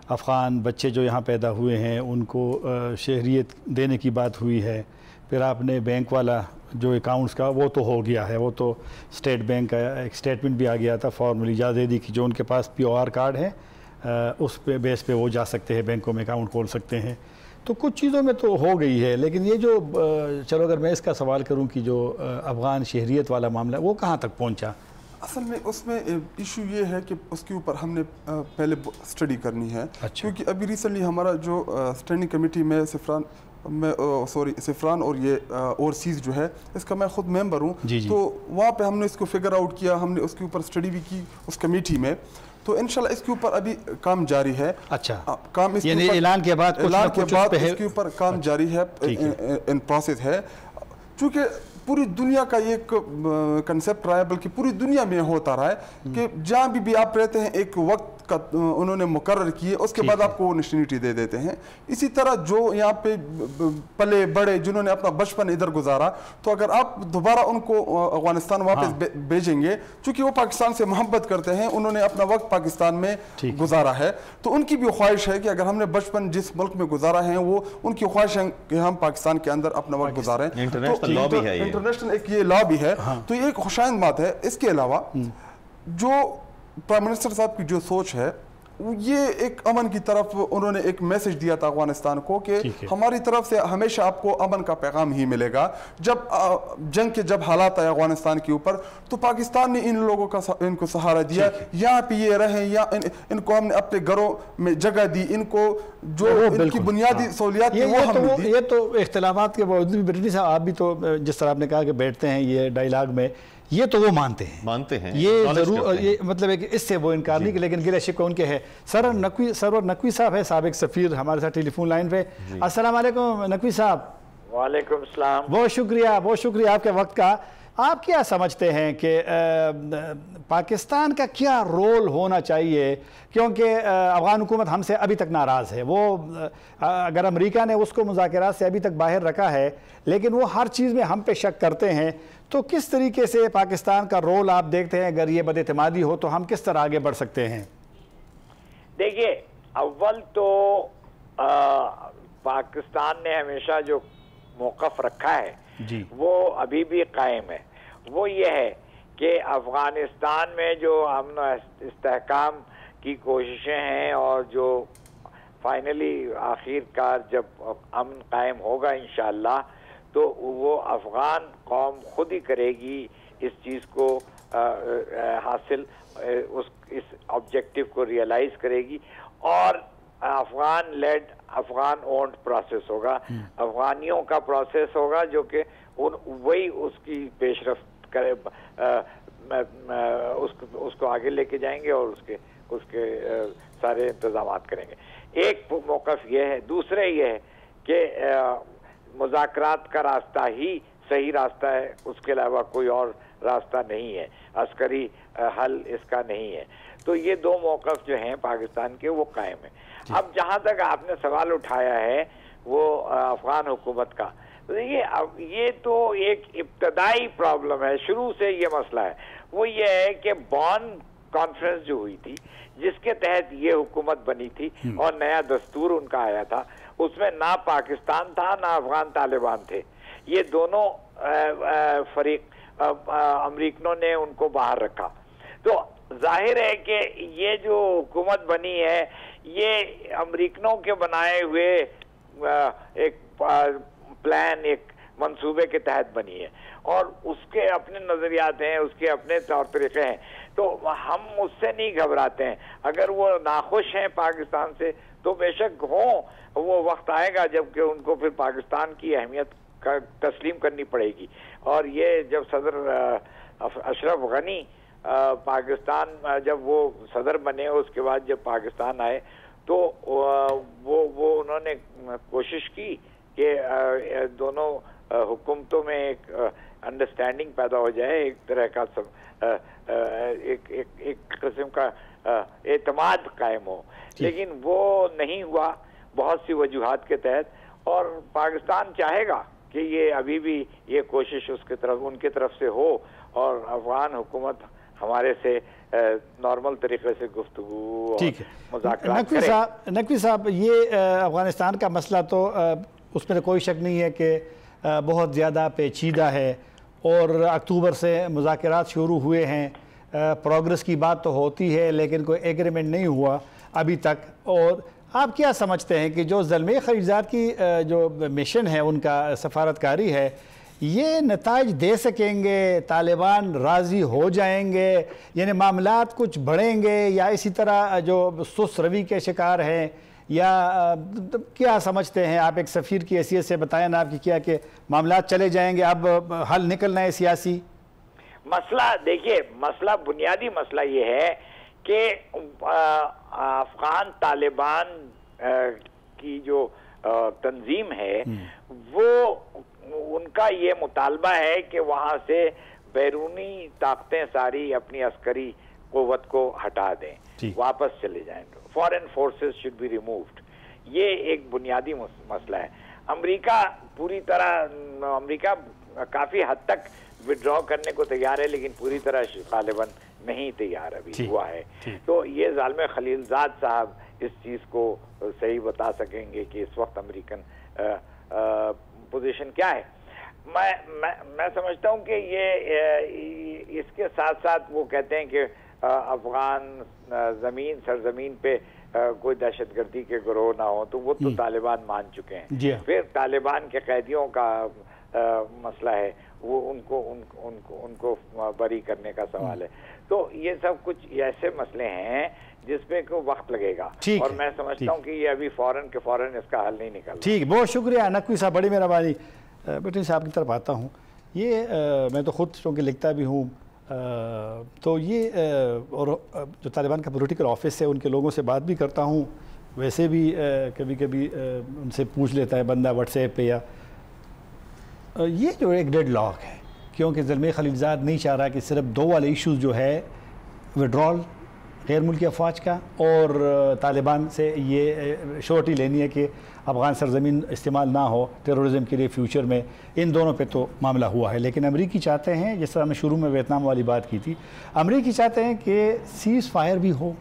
افغان بچے جو یہاں پیدا ہوئے ہیں ان کو شہریت دینے کی بات ہوئی ہے، پھر آپ نے بینک والا جو اکاؤنٹس کا وہ تو ہو گیا ہے، وہ تو اسٹیٹ بینک کا ایک اسٹیٹمنٹ بھی آ گیا تھا، فارملی اجازت دے دی کہ جو ان کے پاس پی او آر کارڈ ہے اس پہ بیس پہ وہ جا سکتے ہیں، بینکوں میں اکاؤنٹ کھول سکتے ہیں۔ تو کچھ چیزوں میں تو ہو گئی ہے، لیکن یہ جو چلو اگر میں اس کا سوال کروں کہ جو افغان شہریت والا معاملہ وہ کہاں تک پہنچا؟ اصل میں اس میں ایشو یہ ہے کہ اس کے اوپر ہم نے پہلے اسٹڈی کرنی ہے، کیونکہ ابھی ریسنٹلی ہمارا جو اسٹینڈنگ کمیٹی میں سفران اور یہ اوورسیز جو ہے اس کا میں خود ممبر ہوں، تو وہاں پہ ہم نے اس کو فگر آؤٹ کیا، ہم نے اس کے اوپر اسٹڈی بھی کی اس کمیٹی میں، تو انشاءاللہ اس کے اوپر ابھی کام جاری ہے۔ اچھا، کام اس یعنی اعلان کے بعد اس کے اوپر کام جاری ہے، ان پروسیس ہے، چونکہ پوری دنیا کا یہ کنسیپٹ رہا ہے، بلکہ پوری دنیا میں ہوتا رہا ہے کہ جہاں بھی آپ رہتے ہیں ایک وقت کا انہوں نے مقرر کیے، اس کے بعد آپ کو وہ نیشنلٹی دے دیتے ہیں۔ اسی طرح جو یہاں پہ پلے بڑے جنہوں نے اپنا بچپن ادھر گزارا، تو اگر آپ دوبارہ ان کو افغانستان واپس بھیجیں گے، چونکہ وہ پاکستان سے محبت کرتے ہیں، انہوں نے اپنا وقت پاکستان میں گزارا ہے، تو ان کی بھی خواہش ہے کہ اگر ہم نے بچپن جس ملک میں گزارا ہے، وہ ان کی خواہش ہے کہ ہم پاکستان کے اندر اپنا وقت گزاریں۔ انٹرنیشنل ایک یہ لا بھی ہے، تو یہ ایک خوشائند بات ہے۔ اس کے علاوہ جو پرائم منسٹر صاحب کی جو سوچ ہے، یہ ایک امن کی طرف انہوں نے ایک میسج دیا تھا افغانستان کو کہ ہماری طرف سے ہمیشہ آپ کو امن کا پیغام ہی ملے گا۔ جب جنگ کے جب حالات آئے افغانستان کے اوپر، تو پاکستان نے ان لوگوں کا ان کو سہارا دیا، یہاں پہ یہ رہیں، یا ان کو ہم نے اپنے گھروں میں جگہ دی، ان کو جو ان کی بنیادی سہولیات وہ ہم نے دی۔ یہ تو اختلافات کے باوجود بھی برٹنی صاحب آپ بھی تو جس طرح آپ نے کہا کہ بیٹھتے ہیں یہ ڈائیلاگ میں، یہ تو وہ مانتے ہیں یہ ضرور، یہ مطلب ہے کہ اس سے وہ انکار نہیں، لیکن گلہ شکوہ ان کے ہے۔ سرور نقوی صاحب ہے، سابق سفیر، ہمارے ساتھ ٹیلی فون لائن پہ۔ السلام علیکم نقوی صاحب۔ وعلیکم السلام۔ بہت شکریہ آپ کے وقت کا۔ آپ کیا سمجھتے ہیں کہ پاکستان کا کیا رول ہونا چاہیے؟ کیونکہ افغان حکومت ہم سے ابھی تک ناراض ہے، وہ اگر امریکہ نے اس کو مذاکرات سے ابھی تک باہر رکھا ہے لیکن وہ ہر چیز میں ہم پہ شک کرتے ہیں، تو کس طریقے سے پاکستان کا رول آپ دیکھتے ہیں؟ اگر یہ بد اعتمادی ہو تو ہم کس طرح آگے بڑھ سکتے ہیں؟ دیکھیے، اول تو پاکستان نے ہمیشہ جو موقف رکھا ہے جی وہ ابھی بھی قائم ہے. وہ یہ ہے کہ افغانستان میں جو امن و استحکام کی کوششیں ہیں اور جو فائنلی آخر کار جب امن قائم ہوگا انشاءاللہ تو وہ افغان قوم خود ہی کرے گی اس چیز کو حاصل، اس آبجیکٹیو کو ریئلائز کرے گی، اور Afghan lead Afghan owned process ہوگا، افغانیوں کا پروسیس ہوگا جو کہ وہی اس کی پیش رفت کرے، اس کو آگے لے کے جائیں گے اور اس کے سارے انتظامات کریں گے. ایک موقف یہ ہے. دوسرے یہ ہے کہ مذاکرات کا راستہ ہی صحیح راستہ ہے، اس کے علاوہ کوئی اور راستہ نہیں ہے، عسکری حل اس کا نہیں ہے. تو یہ دو موقف جو ہیں پاکستان کے وہ قائم ہیں. اب جہاں تک آپ نے سوال اٹھایا ہے وہ افغان حکومت کا، یہ تو ایک ابتدائی پرابلم ہے، شروع سے یہ مسئلہ ہے. وہ یہ ہے کہ بون کانفرنس جو ہوئی تھی جس کے تحت یہ حکومت بنی تھی اور نیا دستور ان کا آیا تھا، اس میں نہ پاکستان تھا نہ افغان طالبان تھے. یہ دونوں فریق امریکنوں نے ان کو باہر رکھا. تو ظاہر ہے کہ یہ جو حکومت بنی ہے یہ امریکنوں کے بنائے ہوئے ایک پلان، ایک منصوبے کے تحت بنی ہے اور اس کے اپنے نظریات ہیں، اس کے اپنے طور طریقے ہیں. تو ہم اس سے نہیں گھبراتے ہیں. اگر وہ ناخوش ہیں پاکستان سے تو بے شک ہوں، وہ وقت آئے گا جب کہ ان کو پھر پاکستان کی اہمیت کا تسلیم کرنی پڑے گی. اور یہ جب صدر اشرف غنی پاکستان جب وہ صدر بنے، اس کے بعد جب پاکستان آئے تو وہ انہوں نے کوشش کی کہ دونوں حکومتوں میں ایک انڈرسٹینڈنگ پیدا ہو جائے، ایک طرح کا ایک قسم کا اعتماد قائم ہو. لیکن وہ نہیں ہوا بہت سی وجوہات کے تحت، اور پاکستان چاہے گا کہ یہ ابھی بھی یہ کوشش ان کی طرف سے ہو اور افغان حکومت ہمارے سے نارمل طریقے سے گفتگو اور مذاکرات کرے. نقوی صاحب، یہ افغانستان کا مسئلہ تو اس میں کوئی شک نہیں ہے کہ بہت زیادہ پیچیدہ ہے اور اکتوبر سے مذاکرات شروع ہوئے ہیں. پروگرس کی بات تو ہوتی ہے لیکن کوئی ایگریمنٹ نہیں ہوا ابھی تک. اور آپ کیا سمجھتے ہیں کہ جو زلمی خلیلزاد کی جو مشن ہے، ان کا سفارتکاری ہے، یہ نتائج دے سکیں گے؟ طالبان راضی ہو جائیں گے؟ یعنی معاملات کچھ بڑھیں گے یا اسی طرح جو سست روی کے شکار ہیں؟ یا کیا سمجھتے ہیں آپ؟ ایک سفیر کی حیثیت سے بتائیں نا آپ کی کیا کہ معاملات چلے جائیں گے، اب حل نکلنا ہے سیاسی؟ مسئلہ دیکھیے، مسئلہ بنیادی مسئلہ یہ ہے کہ افغان طالبان کی جو تنظیم ہے وہ ان کا یہ مطالبہ ہے کہ وہاں سے بیرونی طاقتیں ساری اپنی عسکری قوت کو ہٹا دیں، واپس چلے جائیں. فورن فورسز شوڈ بی ریمووڈ. یہ ایک بنیادی مسئلہ ہے. امریکہ کافی حد تک وڈرا کرنے کو تیار ہے لیکن پوری طرح غالباً نہیں تیار ابھی ہوا ہے. تو یہ ظالم خلیلزاد صاحب اس چیز کو صحیح بتا سکیں گے کہ اس وقت امریکن پوزیشن کیا ہے. میں سمجھتا ہوں کہ یہ اس کے ساتھ ساتھ وہ کہتے ہیں کہ افغان سرزمین پہ کوئی دہشت گردی کے گروہ نہ ہو، تو وہ تو طالبان مان چکے ہیں. پھر طالبان کے قیدیوں کا مسئلہ ہے، وہ ان کو بری کرنے کا سوال ہے. تو یہ سب کچھ ایسے مسئلے ہیں جس پہ کو وقت لگے گا، اور میں سمجھتا ہوں کہ یہ ابھی فوراً اس کا حل نہیں نکل. ٹھیک، بہت شکریہ نقوی صاحب، بڑی مہربانی. بیٹی صاحب کی طرف آتا ہوں. یہ میں تو خود چونکہ لکھتا بھی ہوں، تو یہ اور جو طالبان کا پولیٹیکل آفس ہے ان کے لوگوں سے بات بھی کرتا ہوں، ویسے بھی کبھی کبھی ان سے پوچھ لیتا ہے بندہ واٹس ایپ پہ. یا یہ جو ایک ڈیڈ لاک ہے، کیونکہ زلمے خلیلزاد نہیں چاہ رہا کہ صرف 2 والے ایشوز جو ہے وڈرال غیر ملکی افواج کا اور طالبان سے یہ شورٹی لینی ہے کہ افغان سرزمین استعمال نہ ہو ٹیرورزم کے لیے فیوچر میں، ان دونوں پہ تو معاملہ ہوا ہے. لیکن امریکی چاہتے ہیں، جس طرح میں شروع میں ویتنام والی بات کی تھی، امریکی چاہتے ہیں کہ سیز فائر بھی ہو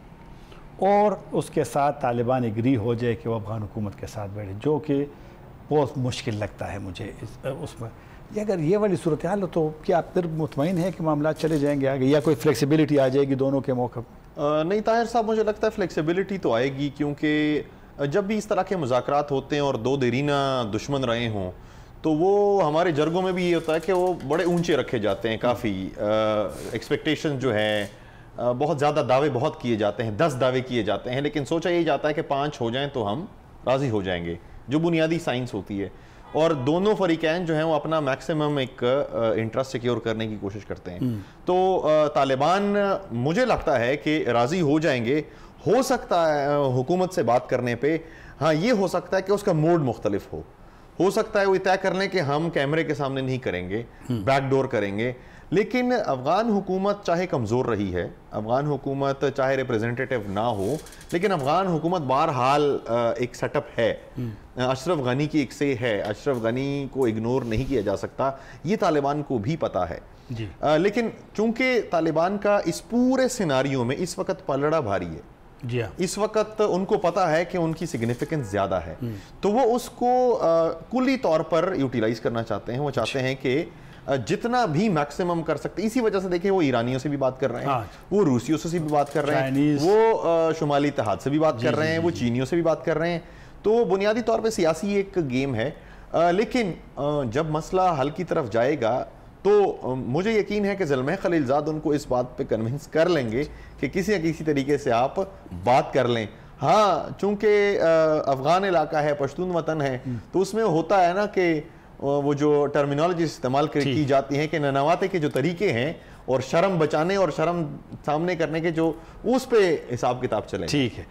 اور اس کے ساتھ طالبان اگری ہو جائے کہ وہ افغان حکومت کے ساتھ بیٹھے، جو کہ بہت مشکل لگتا ہے مجھے اس میں. اگر یہ والی صورتحال ہو تو کیا آپ پھر مطمئن ہے کہ معاملات چلے جائیں گے آگے، یا کوئی فلیکسیبلٹی آ جائے گی دونوں کے موقع پر؟ نہیں طاہر صاحب، مجھے لگتا ہے فلیکسیبلٹی تو آئے گی، کیونکہ جب بھی اس طرح کے مذاکرات ہوتے ہیں اور 2 دیرینہ دشمن رہے ہوں تو وہ ہمارے جرگوں میں بھی یہ ہوتا ہے کہ وہ بڑے اونچے رکھے جاتے ہیں. کافی ایکسپیکٹیشن جو ہے بہت زیادہ دعوے بہت کیے جاتے ہیں، 10 دعوے کیے جاتے ہیں، لیکن سوچا یہ جاتا ہے کہ 5 ہو جائیں تو ہم راضی ہو جائیں گے، جو بنیادی سائنس ہوتی ہے. اور دونوں فریقین جو ہیں وہ اپنا میکسیمم ایک انٹرسٹ سیکیور کرنے کی کوشش کرتے ہیں. تو طالبان مجھے لگتا ہے کہ راضی ہو جائیں گے. ہو سکتا ہے حکومت سے بات کرنے پہ، ہاں یہ ہو سکتا ہے کہ اس کا موڈ مختلف ہو سکتا ہے وہ طے کر لیں کہ ہم کیمرے کے سامنے نہیں کریں گے، بیک ڈور کریں گے. لیکن افغان حکومت چاہے کمزور رہی ہے، افغان حکومت چاہے ریپریزنٹیٹیو نہ ہو، لیکن افغان حکومت بہرحال ایک سیٹ اپ ہے. اشرف غنی کی ایک سے ہے، اشرف غنی کو اگنور نہیں کیا جا سکتا، یہ طالبان کو بھی پتا ہے. لیکن چونکہ طالبان کا اس پورے سیناریو میں اس وقت پلڑا بھاری ہے، اس وقت ان کو پتا ہے کہ ان کی سگنیفیکنس زیادہ ہے، تو وہ اس کو کلی طور پر یوٹیلائز کرنا چاہتے ہیں. وہ چاہتے ہیں کہ جتنا بھی میکسیمم کر سکتے. اسی وجہ سے دیکھیں وہ ایرانیوں سے بھی بات کر رہے ہیں، وہ روسیوں سے بھی بات کر رہے ہیں، وہ شمالی اتحاد سے بھی بات کر رہے ہیں، وہ چینیوں سے بھی بات کر رہے ہیں. تو بنیادی طور پہ سیاسی ایک گیم ہے. لیکن جب مسئلہ حل کی طرف جائے گا تو مجھے یقین ہے کہ زلمے خلیلزاد ان کو اس بات پہ کنونس کر لیں گے کہ کسی نہ کسی طریقے سے آپ بات کر لیں. ہاں چونکہ افغان علاقہ ہے، پشتون وطن ہے، تو اس میں ہوتا ہے نا کہ وہ جو ٹرمینالوجی استعمال کی جاتی ہیں کہ ننواتے کے جو طریقے ہیں اور شرم بچانے اور شرم سامنے کرنے کے جو اس پہ حساب کتاب چلیں. ٹھیک ہے،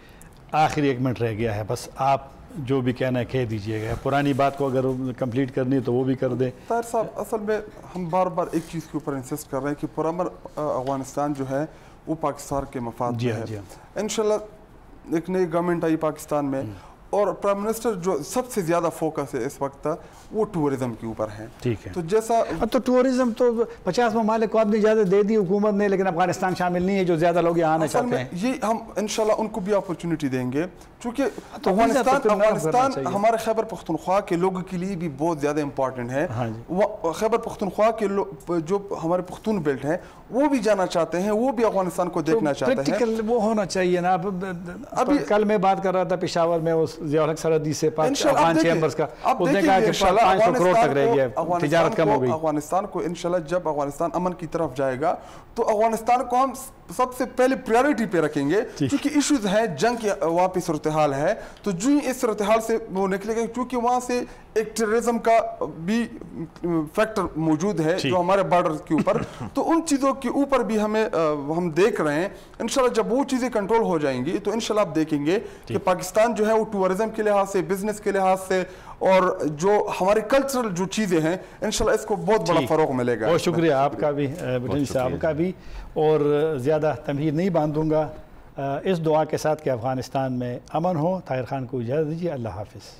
آخری 1 منٹ رہ گیا ہے، بس آپ جو بھی کہنا ہے کہہ دیجئے گا. پرانی بات کو اگر کمپلیٹ کرنی ہے تو وہ بھی کر دیں. طاہر صاحب، اصل میں ہم بار بار ایک چیز کے اوپر انسسٹ کر رہے ہیں کہ پرامن افغانستان جو ہے وہ پاکستان کے مفاد میں ہے. انشاءاللہ ایک نئی گورنمنٹ آئی پاکستان میں، اور پرائم منسٹر جو سب سے زیادہ فوکس ہے اس وقت وہ ٹورزم کے اوپر ہے. ٹھیک ہے، تو جیسا تو ٹورزم تو 50 ممالک کو آپ نے اجازت دے دی حکومت نے، لیکن افغانستان شامل نہیں ہے جو زیادہ لوگ یہاں آنا چاہتے ہیں. یہ ہم انشاءاللہ ان کو بھی اپورچونٹی دیں گے، چونکہ افغانستان ہمارے خیبر پختونخوا کے لوگوں کے لیے بھی بہت زیادہ امپورٹنٹ ہے. خیبر پختونخوا کے جو ہمارے پختون بیلٹ ہیں وہ بھی جانا چاہتے ہیں، وہ بھی افغانستان کو دیکھنا چاہتے ہیں. وہ ہونا چاہیے نا. ابھی کل میں بات کر رہا تھا پشاور میں ضیاء الحق سرحدی سے افغان چیمبرز کا، اس نے کہا کہ 500 کروڑ تک رہ گیا، تجارت کم ہو گئی. افغانستان کو انشاءاللہ جب افغانستان امن کی طرف جائے گا تو افغانستان کو ہم سب سے پہلے پریورٹی پہ رکھیں گے، کیونکہ ایشوز ہے، جنگ کی وہاں پہ صورتحال ہے. تو جو اس صورتحال سے وہ نکلے گا، کیونکہ وہاں سے ایک ٹیررزم کا بھی فیکٹر موجود ہے جو ہمارے بارڈر کے اوپر. تو ان چیزوں کے اوپر بھی ہم دیکھ رہے ہیں. انشاءاللہ جب وہ چیزیں کنٹرول ہو جائیں گی تو انشاءاللہ آپ دیکھیں گے کہ پاکستان جو ہے وہ ٹورزم کے لحاظ سے، بزنس کے لحاظ سے، اور جو ہماری کلچرل جو چیزیں ہیں، انشاءاللہ اس کو بہت بڑا فروغ ملے گا. بہت شکریہ آپ کا بھی، بٹنی صاحب کا بھی. اور زیادہ تمہید نہیں باندھوں گا، اس دعا کے ساتھ کہ افغانستان میں امن ہو. طاہر خان کو اجازت دیجیے. اللہ حافظ.